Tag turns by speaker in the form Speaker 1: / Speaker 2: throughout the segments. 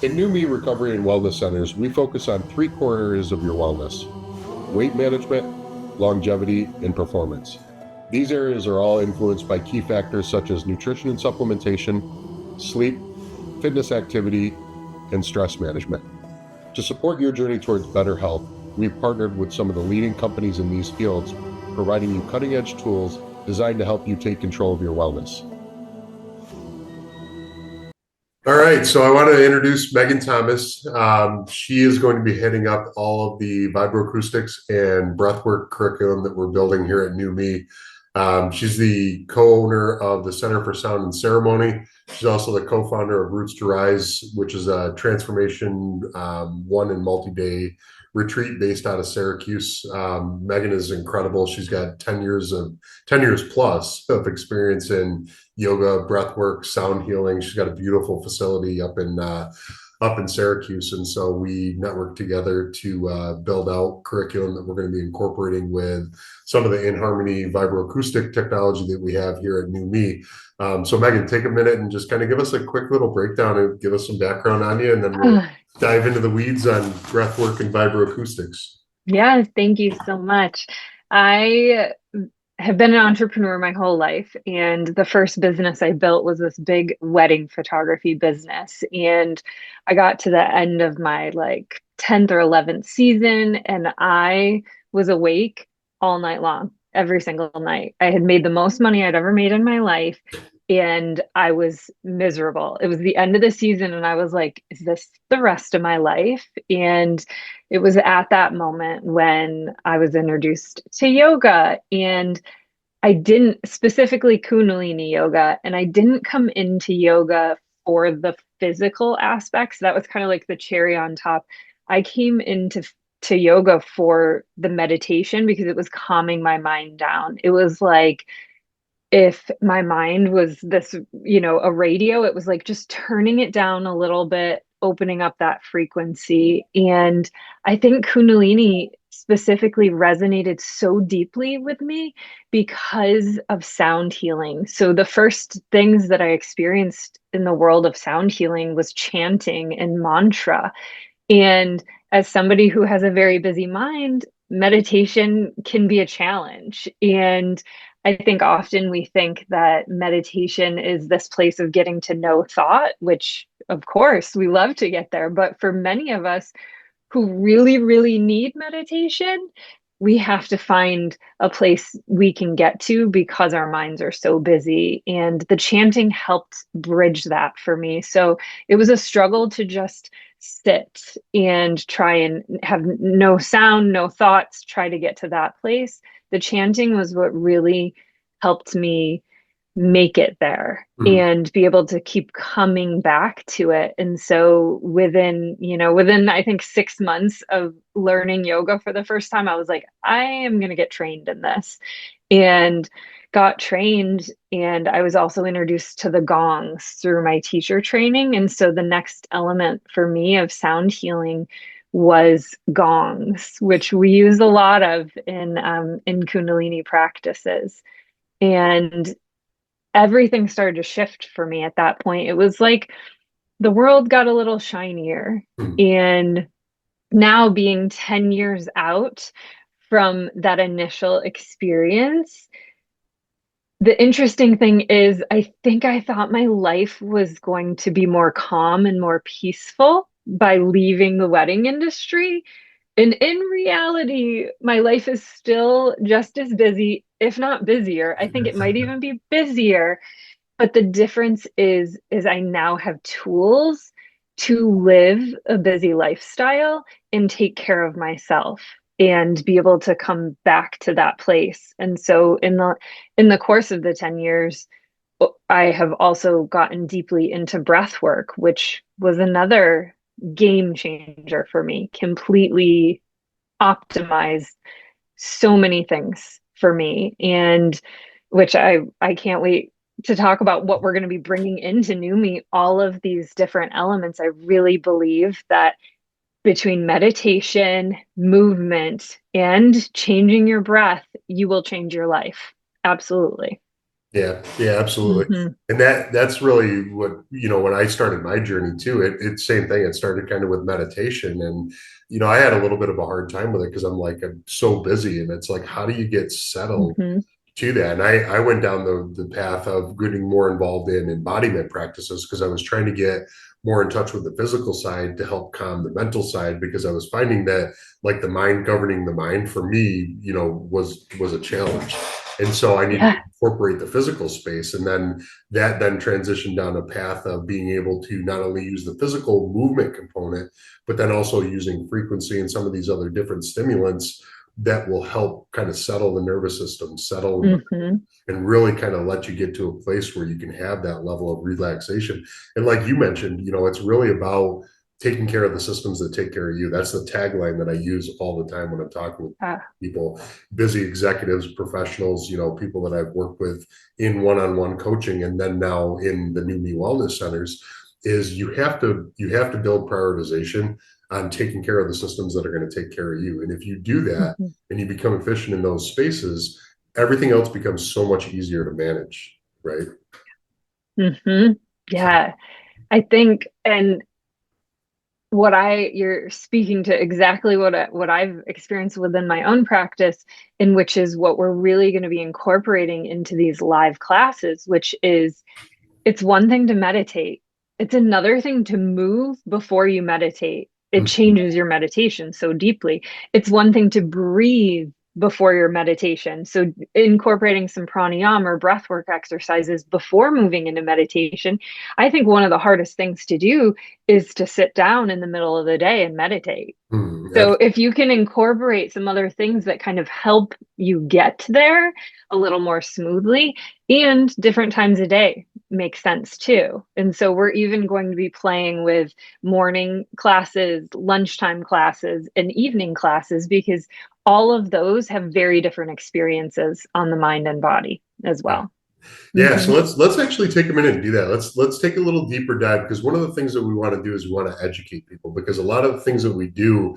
Speaker 1: In NüME Recovery and Wellness Centers, we focus on three core areas of your wellness: weight management, longevity, and performance. These areas are all influenced by key factors such as nutrition and supplementation, sleep, fitness activity, and stress management. To support your journey towards better health, we've partnered with some of the leading companies in these fields, providing you cutting edge tools designed to help you take control of your wellness. All right, so I want to introduce Megan Thomas. She is going to be heading up all of the Vibroacoustics and Breathwork curriculum that we're building here at NüME. She's the co-owner of the Center for Sound and Ceremony. She's also the co-founder of Roots to Rise, which is a transformation one and multi-day retreat based out of Syracuse. Megan is incredible. She's got 10 years plus of experience in yoga, breath work, sound healing. She's got a beautiful facility up in Syracuse, and so we networked together to build out curriculum that we're going to be incorporating with some of the In Harmony vibroacoustic technology that we have here at NüME. So Megan, take a minute and just kind of give us a quick little breakdown and give us some background on you, and then we'll dive into the weeds on breath work and vibroacoustics.
Speaker 2: Yeah, thank you so much. I have been an entrepreneur my whole life, and the first business I built was this big wedding photography business. And I got to the end of my 10th or 11th season, and I was awake all night long, every single night. I had made the most money I'd ever made in my life, and I was miserable. It was the end of the season, and I was like, is this the rest of my life? And it was at that moment when I was introduced to yoga, and I didn't specifically Kundalini yoga, and I didn't come into yoga for the physical aspects. That was kind of like the cherry on top. I came into to yoga for the meditation because it was calming my mind down. It was like if my mind was this, a radio, it was like just turning it down a little bit, opening up that frequency. And I think Kundalini specifically resonated so deeply with me because of sound healing. So the first things that I experienced in the world of sound healing was chanting and mantra. And as somebody who has a very busy mind, meditation can be a challenge. And I think often we think that meditation is this place of getting to know thought, which of course we love to get there. But for many of us who really, really need meditation, we have to find a place we can get to because our minds are so busy. And the chanting helped bridge that for me. So it was a struggle to just sit and try and have no sound, no thoughts, try to get to that place. The chanting was what really helped me make it there
Speaker 1: Mhm.
Speaker 2: and be able to keep coming back to it. And so within I think 6 months of learning yoga for the first time, I was like, I am going to get trained in this. And got trained. And I was also introduced to the gongs through my teacher training. And so the next element for me of sound healing was gongs, which we use a lot of in Kundalini practices. And everything started to shift for me at that point. It was like the world got a little shinier.
Speaker 1: Mhm.
Speaker 2: And now, being 10 years out from that initial experience, the interesting thing is, I think I thought my life was going to be more calm and more peaceful by leaving the wedding industry. And in reality, my life is still just as busy, if not busier. I think it might even be busier. But the difference is I now have tools to live a busy lifestyle and take care of myself and be able to come back to that place. And so in the course of the 10 years, I have also gotten deeply into breath work, which was another game changer for me, completely optimized so many things for me, and which I can't wait to talk about what we're going to be bringing into NüME, all of these different elements. I really believe that between meditation, movement, and changing your breath, you will change your life. Absolutely.
Speaker 1: Yeah, yeah, absolutely.
Speaker 2: Hmm.
Speaker 1: And that's really what, when I started my journey too, it's same thing. It started kind of with meditation. And, I had a little bit of a hard time with it because I'm so busy, and it's like, how do you get settled
Speaker 2: Hmm.
Speaker 1: to that? And I went down the path of getting more involved in embodiment practices because I was trying to get more in touch with the physical side to help calm the mental side, because I was finding that like the mind governing the mind for me, was a challenge. And so I needed to
Speaker 2: Yeah.
Speaker 1: incorporate the physical space. And then that then transitioned down a path of being able to not only use the physical movement component, but then also using frequency and some of these other different stimulants that will help kind of settle the nervous system, settle
Speaker 2: Hmm.
Speaker 1: and really kind of let you get to a place where you can have that level of relaxation. And like you mentioned, it's really about taking care of the systems that take care of you. That's the tagline that I use all the time when I'm talking with people, busy executives, professionals, people that I've worked with in one-on-one coaching, and then now in the NüME wellness centers, is you have to build prioritization on taking care of the systems that are going to take care of you. And if you do that
Speaker 2: Hmm.
Speaker 1: and you become efficient in those spaces, everything else becomes so much easier to manage, right?
Speaker 2: Hmm.
Speaker 1: So,
Speaker 2: Yeah. I think, and you're speaking to exactly what I've experienced within my own practice, in which is what we're really going to be incorporating into these live classes, which is it's one thing to meditate. It's another thing to move before you meditate. It
Speaker 1: mhm,
Speaker 2: changes your meditation so deeply. It's one thing to breathe before your meditation. So incorporating some pranayama or breathwork exercises before moving into meditation. I think one of the hardest things to do is to sit down in the middle of the day and meditate. So
Speaker 1: absolutely.
Speaker 2: if you can incorporate some other things that kind of help you get there a little more smoothly, and different times of day makes sense too. And so we're even going to be playing with morning classes, lunchtime classes, and evening classes, because all of those have very different experiences on the mind and body as well.
Speaker 1: Yeah,
Speaker 2: Hmm.
Speaker 1: so let's actually take a minute and do that. Let's take a little deeper dive, because one of the things that we want to do is we want to educate people, because a lot of the things that we do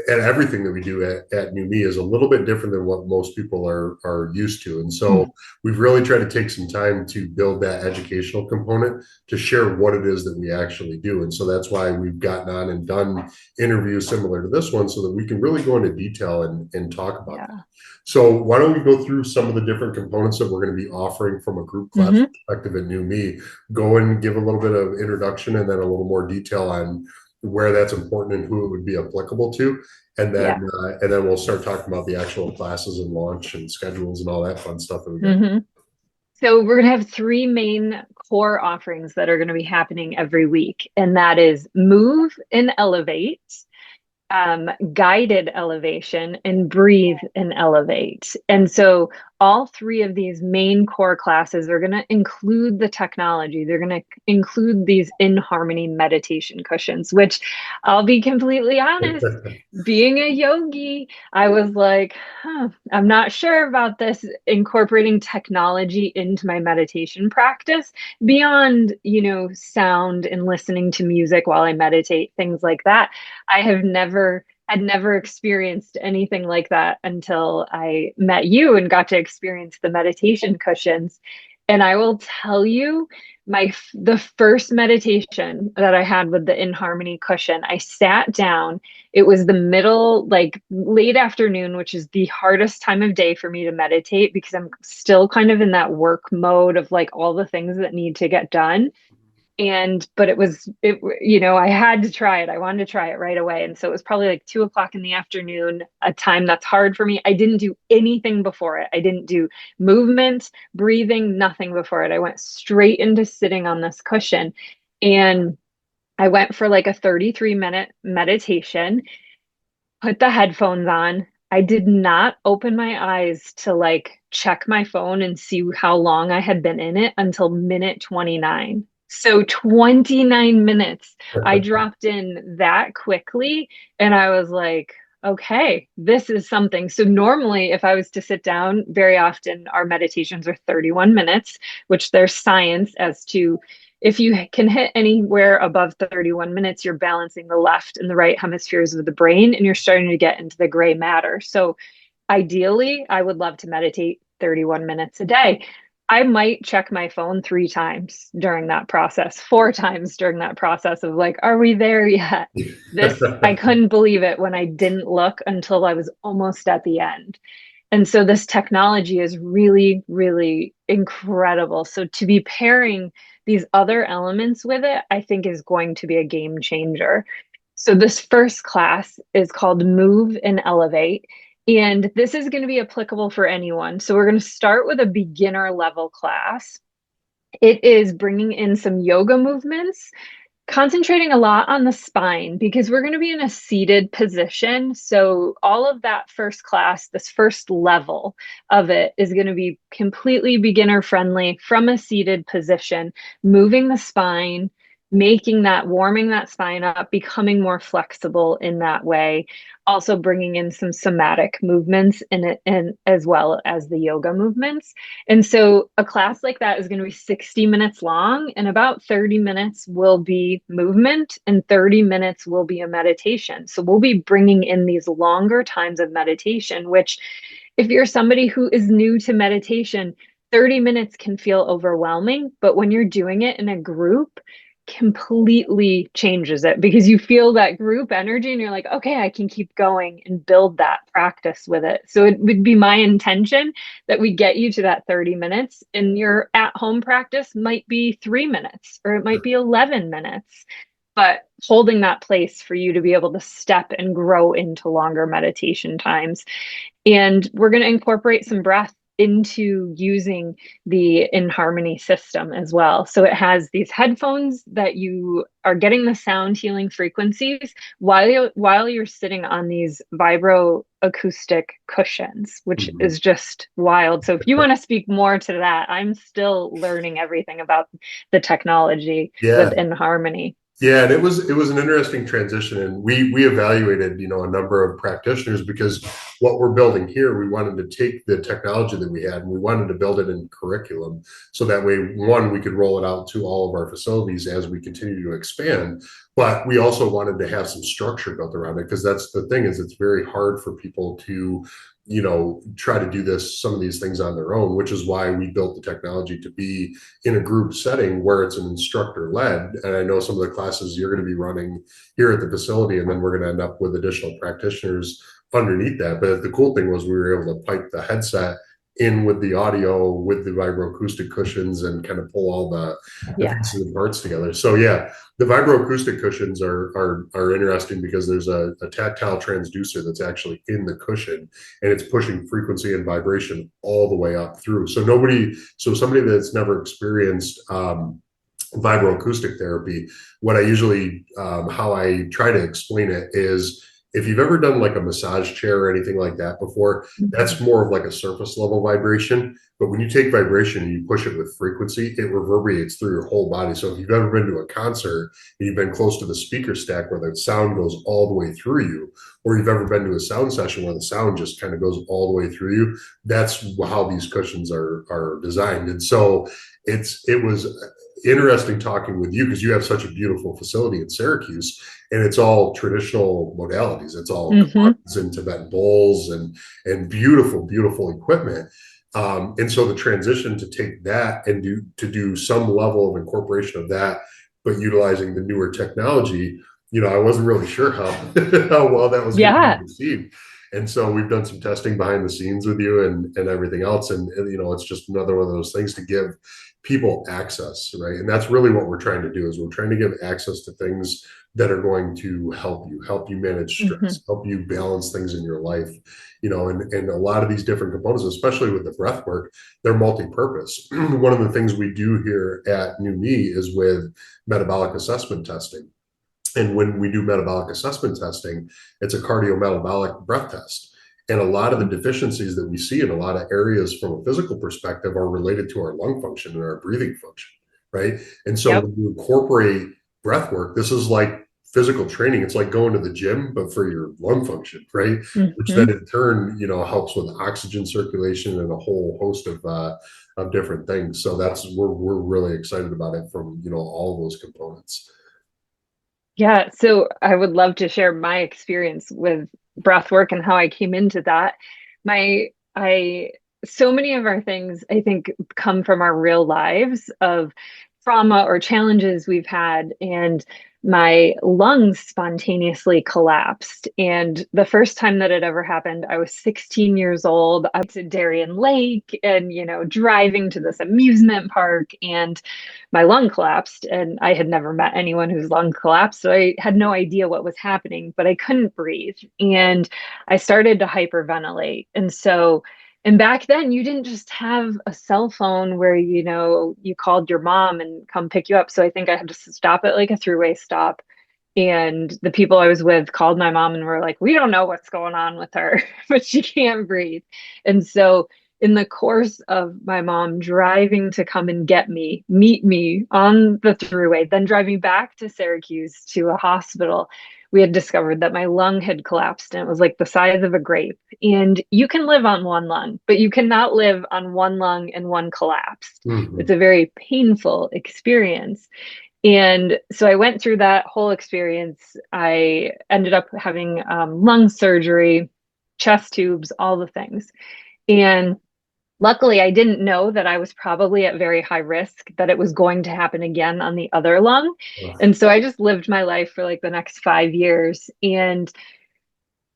Speaker 1: and everything that we do at NüMe is a little bit different than what most people are used to. And so we've really tried to take some time to build that educational component to share what it is that we actually do. And so that's why we've gotten on and done interviews similar to this one, so that we can really go into detail and talk about that.
Speaker 2: Yeah.
Speaker 1: So why don't we go through some of the different components that we're going to be offering from a group class
Speaker 2: Hmm.
Speaker 1: perspective at NüMe, go and give a little bit of introduction and then a little more detail on where that's important and who it would be applicable to.
Speaker 2: Yeah.
Speaker 1: And then we'll start talking about the actual classes and launch and schedules and all that fun stuff that we got.
Speaker 2: Hmm. So we're going to have three main core offerings that are going to be happening every week, and that is Move and Elevate, guided elevation, and breathe and elevate. And so all three of these main core classes are going to include the technology. They're going to include these in harmony meditation cushions, which I'll be completely honest, being a yogi, I was like, I'm not sure about this incorporating technology into my meditation practice beyond, sound and listening to music while I meditate, things like that. I had never experienced anything like that until I met you and got to experience the meditation cushions. And I will tell you, the first meditation that I had with the In Harmony cushion, I sat down. It was the middle, like late afternoon, which is the hardest time of day for me to meditate because I'm still kind of in that work mode of like all the things that need to get done. But I had to try it. I wanted to try it right away. And so it was probably like 2 o'clock in the afternoon, a time that's hard for me. I didn't do anything before it. I didn't do movement, breathing, nothing before it. I went straight into sitting on this cushion, and I went for like a 33-minute meditation, put the headphones on. I did not open my eyes to like check my phone and see how long I had been in it until minute 29. So 29 minutes. I dropped in that quickly, and I was like, okay, this is something. So normally if I was to sit down, very often our meditations are 31 minutes, which there's science as to if you can hit anywhere above 31 minutes, you're balancing the left and the right hemispheres of the brain, and you're starting to get into the gray matter. So ideally, I would love to meditate 31 minutes a day. I might check my phone 3 times during that process, 4 times during that process of like, are we there yet? I couldn't believe it when I didn't look until I was almost at the end. And so this technology is really, really incredible. So to be pairing these other elements with it, I think is going to be a game changer. So this first class is called Move and Elevate. And this is going to be applicable for anyone. So we're going to start with a beginner level class. It is bringing in some yoga movements, concentrating a lot on the spine because we're going to be in a seated position. So, all of that first class, this first level of it is going to be completely beginner friendly from a seated position, moving the spine, warming that spine up, becoming more flexible in that way. Also, bringing in some somatic movements in it, and as well as the yoga movements. And so a class like that is going to be 60 minutes long, and about 30 minutes will be movement, and 30 minutes will be a meditation. So we'll be bringing in these longer times of meditation, which, if you're somebody who is new to meditation, 30 minutes can feel overwhelming. But when you're doing it in a group, completely changes it because you feel that group energy and you're like, okay, I can keep going and build that practice with it. So it would be my intention that we get you to that 30 minutes, and your at home practice might be 3 minutes or it might be 11 minutes, but holding that place for you to be able to step and grow into longer meditation times. And we're going to incorporate some breath into using the In Harmony system as well. So it has these headphones that you are getting the sound healing frequencies while you're sitting on these vibroacoustic cushions, which
Speaker 1: Mhm.
Speaker 2: is just wild. So if you want to speak more to that, I'm still learning everything about the technology
Speaker 1: Yeah.
Speaker 2: with In Harmony.
Speaker 1: Yeah, and it was an interesting transition, and we evaluated, a number of practitioners because what we're building here, we wanted to take the technology that we had and we wanted to build it in curriculum, so that way, one, we could roll it out to all of our facilities as we continue to expand, but we also wanted to have some structure built around it, because that's the thing, is it's very hard for people to try to do some of these things on their own, which is why we built the technology to be in a group setting where it's an instructor led. And I know some of the classes you're going to be running here at the facility, and then we're going to end up with additional practitioners underneath that. But the cool thing was we were able to pipe the headset in with the audio, with the vibroacoustic cushions, and kind of pull all the
Speaker 2: Yeah.
Speaker 1: pieces and parts together. So yeah, the vibroacoustic cushions are interesting because there's a tactile transducer that's actually in the cushion, and it's pushing frequency and vibration all the way up through. So somebody that's never experienced vibroacoustic therapy, what I usually, how I try to explain it is, if you've ever done like a massage chair or anything like that before,
Speaker 2: Mhm.
Speaker 1: that's more of like a surface level vibration. But when you take vibration and you push it with frequency, it reverberates through your whole body. So if you've ever been to a concert and you've been close to the speaker stack where the sound goes all the way through you, or you've ever been to a sound session where the sound just kind of goes all the way through you, that's how these cushions are designed. And so it was interesting talking with you, because you have such a beautiful facility in Syracuse, and it's all traditional modalities. It's all
Speaker 2: Hmm.
Speaker 1: cards and Tibetan bowls and beautiful, beautiful equipment. And so the transition to take that and do some level of incorporation of that, but utilizing the newer technology, I wasn't really sure how how well that was going to be
Speaker 2: Yeah.
Speaker 1: received. And so we've done some testing behind the scenes with you and everything else. And it's just another one of those things to give people access, right? And that's really what we're trying to do, is we're trying to give access to things that are going to help you manage
Speaker 2: Hmm.
Speaker 1: stress, help you balance things in your life, and a lot of these different components, especially with the breath work, they're multi-purpose. One of the things we do here at NüME is with metabolic assessment testing. And when we do metabolic assessment testing, it's a cardiometabolic breath test. And a lot of the deficiencies that we see in a lot of areas from a physical perspective are related to our lung function and our breathing function, right? And so
Speaker 2: Yep.
Speaker 1: when you incorporate breath work, this is like physical training. It's like going to the gym, but for your lung function, right? Which
Speaker 2: Hmm.
Speaker 1: then in turn, helps with oxygen circulation and a whole host of different things. So we're really excited about it from all those components.
Speaker 2: Yeah, so I would love to share my experience with breath work and how I came into that. My I so many of our things, I think, come from our real lives of trauma or challenges we've had. And my lungs spontaneously collapsed. And the first time that it ever happened, I was 16 years old. I went to Darien Lake and, driving to this amusement park, and my lung collapsed. And I had never met anyone whose lung collapsed. So I had no idea what was happening, but I couldn't breathe. And I started to hyperventilate. And back then, you didn't just have a cell phone where, you called your mom and come pick you up. So I think I had to stop at like a throughway stop. And the people I was with called my mom and were like, we don't know what's going on with her, but she can't breathe. And so, in the course of my mom driving to come and meet me on the throughway, then driving back to Syracuse to a hospital, we had discovered that my lung had collapsed and it was like the size of a grape. And you can live on one lung, but you cannot live on one lung and one collapsed. It's
Speaker 1: Hmm.
Speaker 2: a very painful experience. And so I went through that whole experience. I ended up having lung surgery, chest tubes, all the things. And luckily, I didn't know that I was probably at very high risk, that it was going to happen again on the other lung. And so I just lived my life for like the next 5 years. And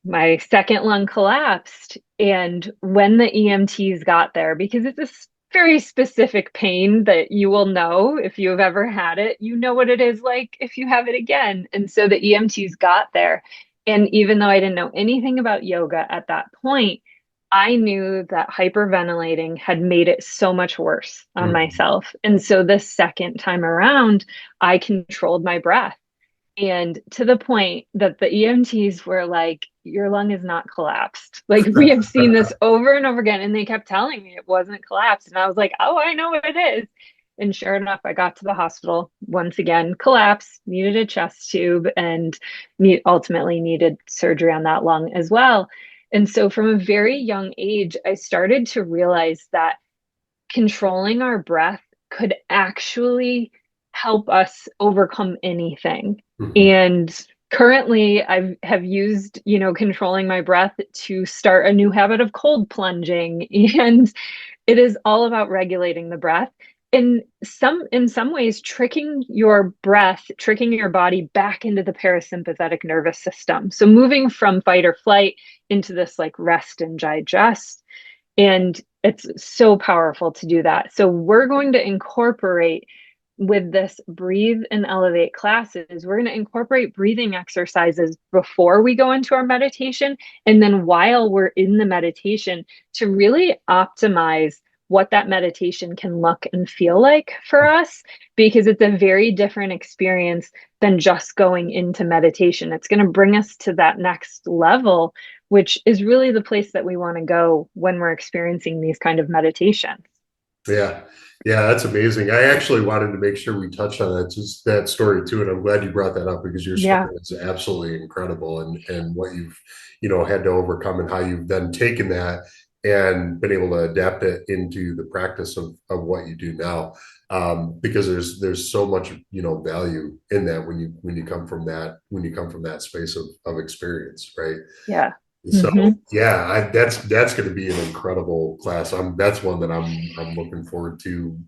Speaker 2: my second lung collapsed. And when the EMTs got there, because it's a very specific pain that you will know if you have ever had it, you know what it is like if you have it again. And so the EMTs got there. And even though I didn't know anything about yoga at that point, I knew that hyperventilating had made it so much worse on
Speaker 1: Hmm.
Speaker 2: myself. And so the second time around, I controlled my breath. And to the point that the EMTs were like, your lung is not collapsed. Like, we have seen this over and over again. And they kept telling me it wasn't collapsed. And I was like, oh, I know what it is. And sure enough, I got to the hospital once again, collapsed, needed a chest tube, and ultimately needed surgery on that lung as well. And so from a very young age, I started to realize that controlling our breath could actually help us overcome anything.
Speaker 1: Hmm.
Speaker 2: And currently I have used, controlling my breath to start a new habit of cold plunging. And it is all about regulating the breath. In some ways, tricking your breath, tricking your body back into the parasympathetic nervous system. So moving from fight or flight into this like rest and digest. And it's so powerful to do that. So we're going to incorporate with this breathe and elevate classes, we're going to incorporate breathing exercises before we go into our meditation. And then while we're in the meditation, to really optimize what that meditation can look and feel like for us, because it's a very different experience than just going into meditation. It's going to bring us to that next level, which is really the place that we want to go when we're experiencing these kind of meditations.
Speaker 1: Yeah. Yeah, that's amazing. I actually wanted to make sure we touched on that, just that story too. And I'm glad you brought that up because your
Speaker 2: Yeah.
Speaker 1: story is absolutely incredible, and what you've, had to overcome and how you've then taken that and been able to adapt it into the practice of what you do now. Because there's so much, value in that when you come from that space of experience, right?
Speaker 2: Yeah.
Speaker 1: So
Speaker 2: Hmm.
Speaker 1: yeah, that's going to be an incredible class. That's one that I'm looking forward to,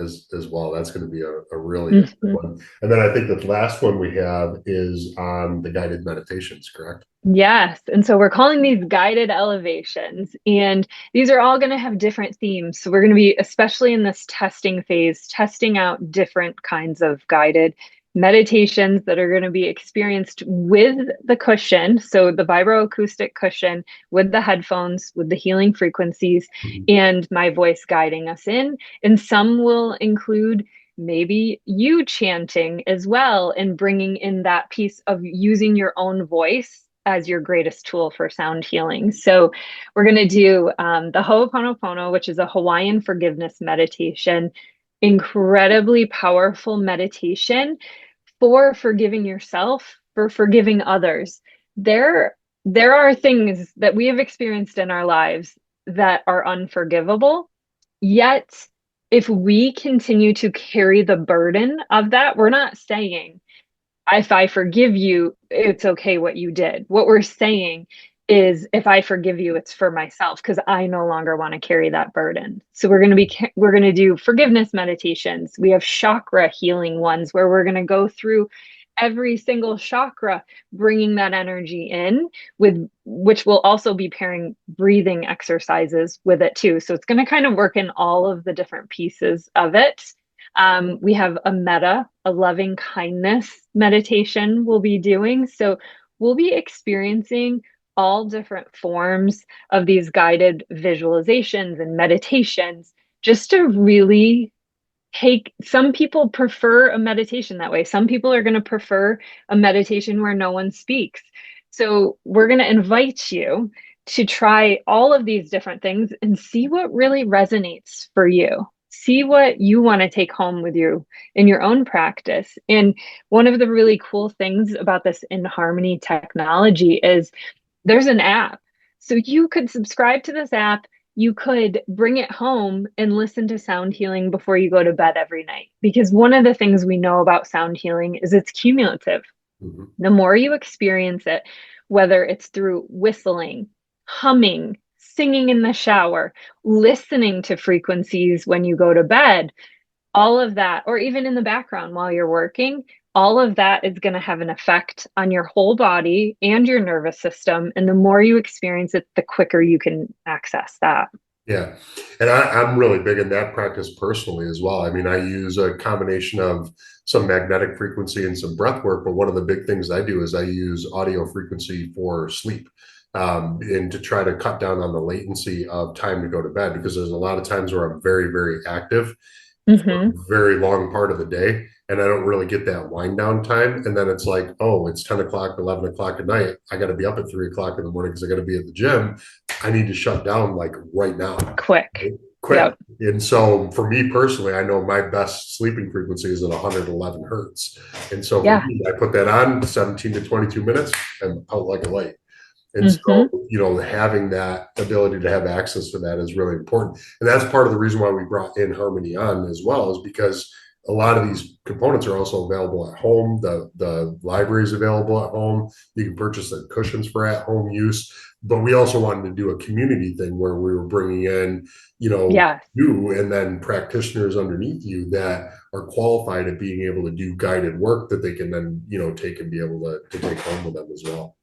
Speaker 1: as well. That's going to be a really good
Speaker 2: Hmm.
Speaker 1: one. And then I think the last one we have is on the guided meditations, correct?
Speaker 2: Yes. And so we're calling these guided elevations. And these are all going to have different themes. So we're going to be, especially in this testing phase, testing out different kinds of guided meditations that are going to be experienced with the cushion. So the vibroacoustic cushion with the headphones, with the healing frequencies,
Speaker 1: Mhm.
Speaker 2: and my voice guiding us in. And some will include maybe you chanting as well and bringing in that piece of using your own voice as your greatest tool for sound healing. So we're going to do the Ho'oponopono, which is a Hawaiian forgiveness meditation, incredibly powerful meditation for forgiving yourself, for forgiving others. There are things that we have experienced in our lives that are unforgivable. Yet, if we continue to carry the burden of that, we're not saying, if I forgive you, it's okay what you did. What we're saying is if I forgive you, it's for myself because I no longer want to carry that burden. So we're going to do forgiveness meditations. We have chakra healing ones where we're going to go through every single chakra, bringing that energy in with which will also be pairing breathing exercises with it too. So it's going to kind of work in all of the different pieces of it. We have a loving kindness meditation we'll be doing. So we'll be experiencing all different forms of these guided visualizations and meditations just to really take some people prefer a meditation that way. Some people are going to prefer a meditation where no one speaks. So we're going to invite you to try all of these different things and see what really resonates for you. See what you want to take home with you in your own practice. And one of the really cool things about this in harmony technology is there's an app. So you could subscribe to this app. You could bring it home and listen to sound healing before you go to bed every night. Because one of the things we know about sound healing is it's cumulative.
Speaker 1: Mhm.
Speaker 2: The more you experience it, whether it's through whistling, humming, singing in the shower, listening to frequencies when you go to bed, all of that, or even in the background while you're working, all of that is going to have an effect on your whole body and your nervous system. And the more you experience it, the quicker you can access that.
Speaker 1: Yeah. And I'm really big in that practice personally as well. I mean, I use a combination of some magnetic frequency and some breath work, but one of the big things I do is I use audio frequency for sleep. And to try to cut down on the latency of time to go to bed, because there's a lot of times where I'm very, very active for
Speaker 2: Mm-hmm.
Speaker 1: a very long part of the day, and I don't really get that wind down time. And then it's like, oh, it's 10 o'clock, 11 o'clock at night. I got to be up at 3 o'clock in the morning because I got to be at the gym. I need to shut down like right now,
Speaker 2: Quick.
Speaker 1: quick.
Speaker 2: Yep.
Speaker 1: And so for me personally, I know my best sleeping frequency is at 111 hertz. And so for
Speaker 2: Yeah.
Speaker 1: me, I put that on 17 to 22 minutes and out like a light. And
Speaker 2: Mm-hmm.
Speaker 1: so, having that ability to have access to that is really important. And that's part of the reason why we brought in Harmony on as well, is because a lot of these components are also available at home. The library is available at home. You can purchase the cushions for at home use. But we also wanted to do a community thing where we were bringing in,
Speaker 2: Yes.
Speaker 1: you and then practitioners underneath you that are qualified at being able to do guided work that they can then, take and be able to take home with them as well.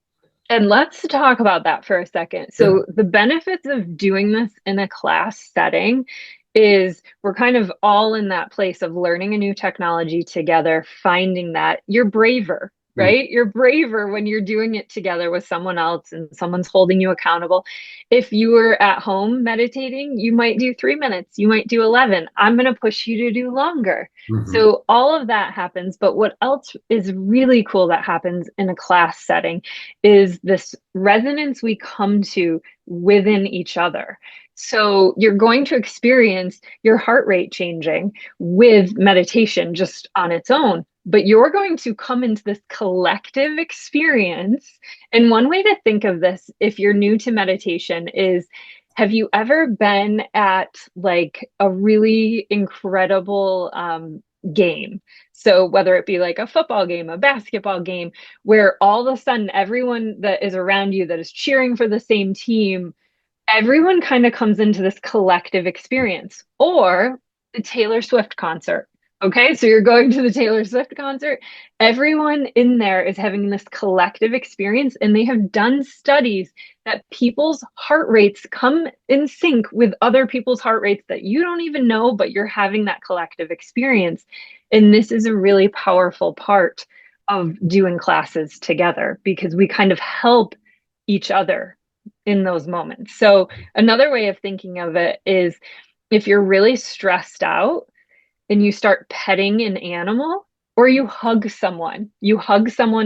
Speaker 2: And let's talk about that for a second.
Speaker 1: Yeah.
Speaker 2: So, the benefits of doing this in a class setting is we're kind of all in that place of learning a new technology together, finding that you're braver,
Speaker 1: Mm.
Speaker 2: right? You're braver when you're doing it together with someone else and someone's holding you accountable. If you were at home meditating, you might do 3 minutes, you might do 11. I'm going to push you to do longer.
Speaker 1: Mhm.
Speaker 2: So, all of that happens. But what else is really cool that happens in a class setting is this resonance we come to within each other. So you're going to experience your heart rate changing with meditation just on its own, but you're going to come into this collective experience. And one way to think of this, if you're new to meditation, is have you ever been at like a really incredible game? So whether it be like a football game, a basketball game, where all of a sudden everyone that is around you that is cheering for the same team, everyone kind of comes into this collective experience. Or the Taylor Swift concert. Okay, so you're going to the Taylor Swift concert. Everyone in there is having this collective experience, and they have done studies that people's heart rates come in sync with other people's heart rates that you don't even know, but you're having that collective experience. And this is a really powerful part of doing classes together because we kind of help each other in those moments. So, another way of thinking of it is if you're really stressed out and you start petting an animal or you hug someone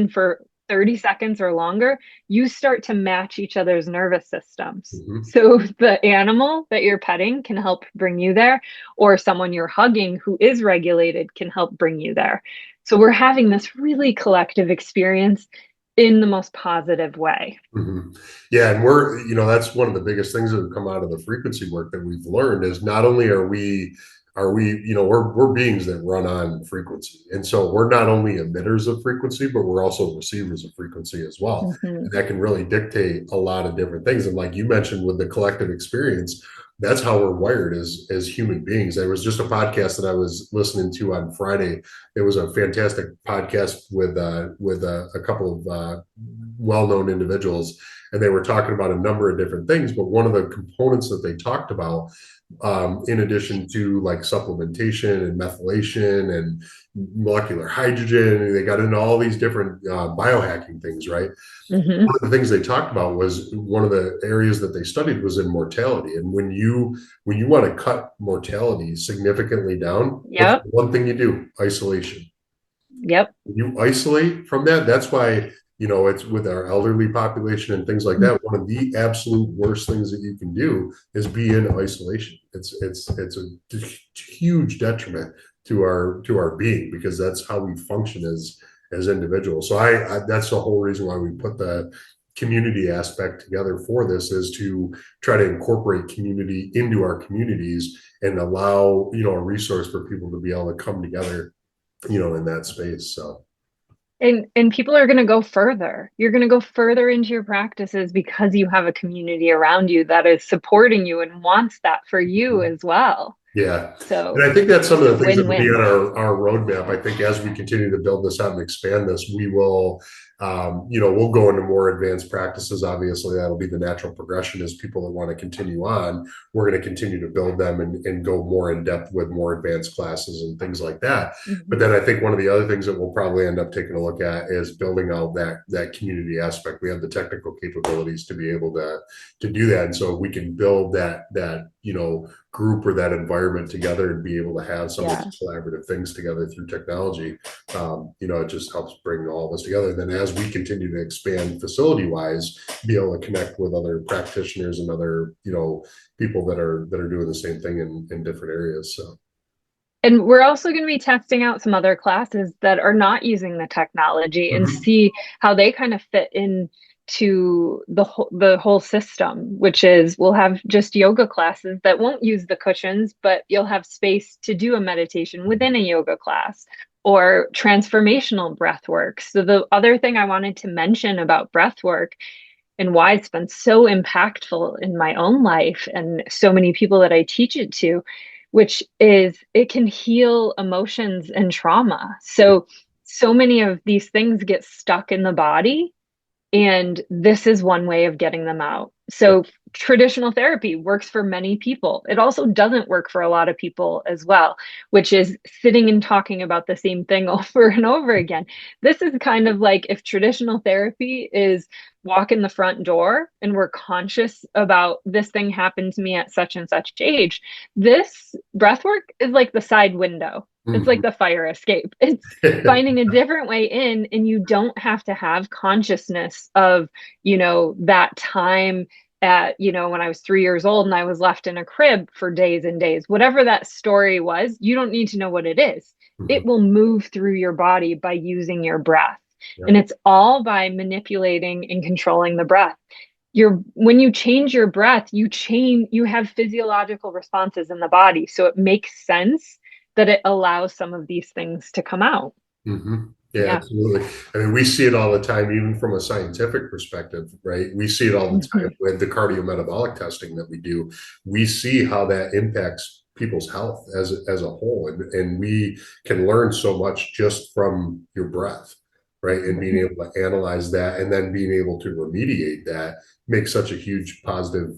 Speaker 2: for 30 seconds or longer, you start to match each other's nervous systems.
Speaker 1: Mhm.
Speaker 2: So the animal that you're petting can help bring you there, or someone you're hugging who is regulated can help bring you there. So we're having this really collective experience in the most positive way.
Speaker 1: Mhm. Yeah, and that's one of the biggest things that have come out of the frequency work that we've learned is not only are we are we, we're beings that run on frequency. And so we're not only emitters of frequency, but we're also receivers of frequency as well.
Speaker 2: Hmm.
Speaker 1: And that can really dictate a lot of different things. And like you mentioned with the collective experience, that's how we're wired as human beings. There was just a podcast that I was listening to on Friday. It was a fantastic podcast with a couple of well-known individuals, and they were talking about a number of different things. But one of the components that they talked about, in addition to like supplementation and methylation and molecular hydrogen, and they got into all these different biohacking things, right?
Speaker 2: Hmm.
Speaker 1: One of the things they talked about was one of the areas that they studied was in mortality. And when you want to cut mortality significantly down, what's the
Speaker 2: Yep.
Speaker 1: one thing you do? Isolation.
Speaker 2: Yep.
Speaker 1: You isolate from that. That's why, it's with our elderly population and things like that. One of the absolute worst things that you can do is be in isolation. It's a huge detriment to our being, because that's how we function as individuals. So I that's the whole reason why we put the community aspect together for this, is to try to incorporate community into our communities and allow, a resource for people to be able to come together, in that space. So,
Speaker 2: And people are going to go further. You're going to go further into your practices because you have a community around you that is supporting you and wants that for you as well.
Speaker 1: yeah. And
Speaker 2: So
Speaker 1: I think that's some
Speaker 2: it's
Speaker 1: of
Speaker 2: a
Speaker 1: the things that will be
Speaker 2: win-win.
Speaker 1: on our roadmap. I think as we continue to build this out and expand this, we will, we'll go into more advanced practices. Obviously, that'll be the natural progression. As people that want to continue on, we're going to continue to build them and go more in depth with more advanced classes and things like that. But
Speaker 2: Hmm.
Speaker 1: then I think one of the other things that we'll probably end up taking a look at is building out that community aspect. We have the technical capabilities to be able to do that, and so we can build that group or that environment together and be able to have some of
Speaker 2: Yeah.
Speaker 1: these collaborative things together through technology. It just helps bring all of us together. And then as we continue to expand facility wise, be able to connect with other practitioners and other, people that are doing the same thing in different areas. So.
Speaker 2: And we're also going to be testing out some other classes that are not using the technology and
Speaker 1: Mhm.
Speaker 2: see how they kind of fit in to the whole system, which is we'll have just yoga classes that won't use the cushions, but you'll have space to do a meditation within a yoga class or transformational breath work. So the other thing I wanted to mention about breath work and why it's been so impactful in my own life and so many people that I teach it to, which is it can heal emotions and trauma. So many of these things get stuck in the body, and this is one way of getting them out. So traditional therapy works for many people. It also doesn't work for a lot of people as well, which is sitting and talking about the same thing over and over again. This is kind of like if traditional therapy is walk in the front door and we're conscious about this thing happened to me at such and such age. This breath work is like the side window. It's like
Speaker 1: Mhm.
Speaker 2: the fire escape. It's finding a different way in, and you don't have to have consciousness of, that time at, when I was 3 years old and I was left in a crib for days and days. Whatever that story was, you don't need to know what it is. It
Speaker 1: Mhm.
Speaker 2: will move through your body by using your breath. And
Speaker 1: Yep.
Speaker 2: it's all by manipulating and controlling the breath. When you change your breath, you have physiological responses in the body. So it makes sense that it allows some of these things to come out.
Speaker 1: Mhm. Yeah,
Speaker 2: Yeah.
Speaker 1: absolutely. I mean, we see it all the time, even from a scientific perspective, right? We see it all the time
Speaker 2: Hmm.
Speaker 1: with the cardiometabolic testing that we do. We see how that impacts people's health as a whole, and we can learn so much just from your breath, right? And being
Speaker 2: Hmm.
Speaker 1: able to analyze that, and then being able to remediate that makes such a huge positive,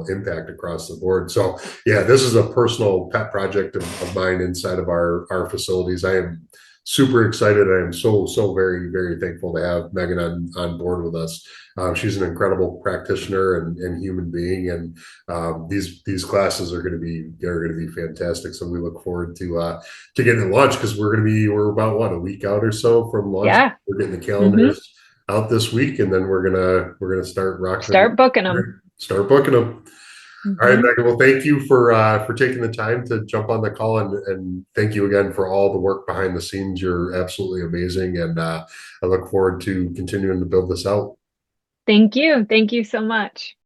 Speaker 1: impact across the board. So, yeah, this is a personal pet project of mine inside of our facilities. I am super excited. I am so very very thankful to have Megan on board with us. She's an incredible practitioner and human being, and these classes are going to be fantastic. So we look forward to getting it launched, because we're about what, a week out or so from launch.
Speaker 2: Yeah.
Speaker 1: We're getting the
Speaker 2: Hmm.
Speaker 1: calendars out this week, and then we're gonna start rocking
Speaker 2: Start booking them.
Speaker 1: and start booking them. All right,
Speaker 2: Hmm.
Speaker 1: Megan. Well, thank you for taking the time to jump on the call, and thank you again for all the work behind the scenes. You're absolutely amazing, and I look forward to continuing to build this out.
Speaker 2: Thank you. Thank you so much.